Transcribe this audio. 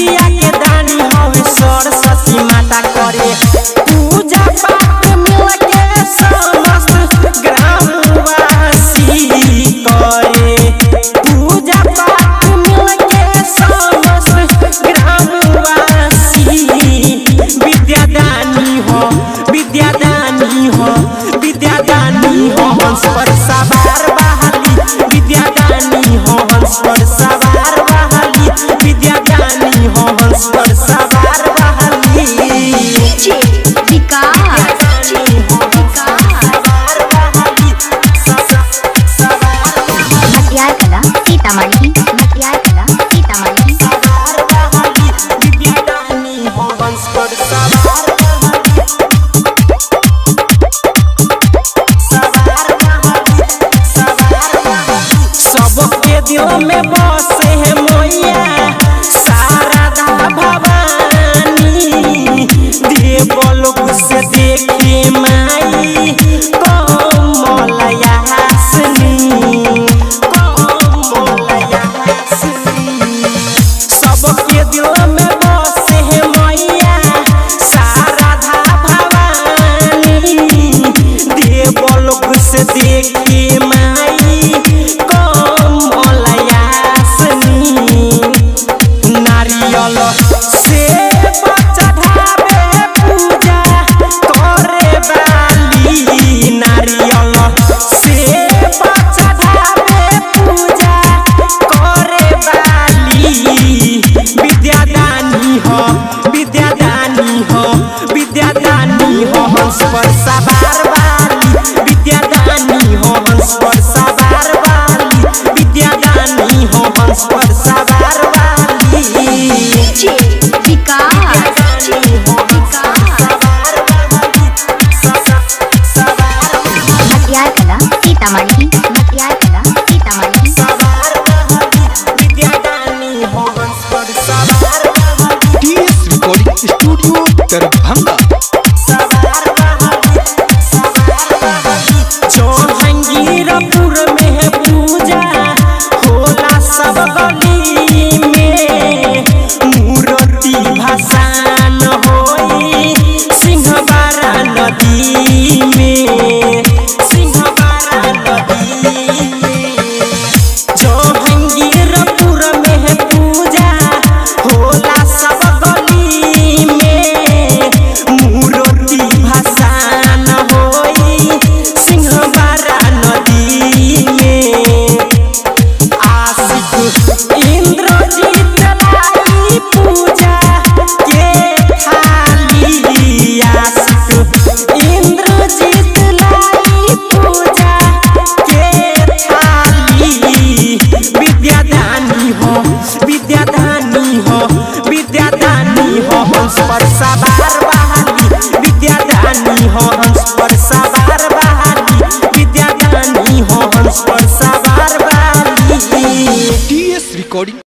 विद्या के दानी हवे सरस्वती माता करे पूजा पाठ मिल के समस्त ग्रामवासी करे पूजा पाठ मिल के समस्त ग्रामवासी विद्यादानी हो विद्यादानी हो विद्यादानी हो हंस पर सवार बहाली विद्यादानी हो हंस पर सवार बहाली विद्यादानी हो हंस पर सवार बहाली मटियार कला सीतामढ़ी मटियार कला सीतामढ़ी विद्यादानी हो हंस पर सवार सबके दिल में बसे है मैया शारदा भवानी देवलोक से देखे माई कमलया हसनी सबके दिल में बसे है मैया शारदा भवानी देवलोक से देखे माई कमलया हसनी नारियल से चढ़ावे पूजा करे वाली नारियल से चढ़ावे पूजा करे वाली विद्यादानी हो विद्यादानी हो विद्यादानी हो हंस पर सवार वाली विद्यादानी हो हंस पर सवार वाली विद्यादानी हो हंस पर सवार वाली मटियार कला सीतामढ़ी मटियार कला सीतामढ़ी विद्यादानी हो हंस पर सवार TS recording studio Darbhanga. Jahangirpur में है पूजा होला सब गली में मूर्ति भसान होई सिंहबारा नदी में सिंहबारा नदी में जहांगीरपुर में है पूजा होला सब गली में मूर्ति भसान होई सिंहबारा नदी में आशिक इंद्रजीत लाई पूजा के थाली आशिक इंद्रजीत लाई पूजा के थाली विद्यादानी हो विद्यादानी हो विद्यादानी हो हंस पर सवार बहाली विद्यादानी हो हंस पर सवार बहाली विद्यादानी हो हंस पर सवार बहाली टीएस रिकॉर्डिंग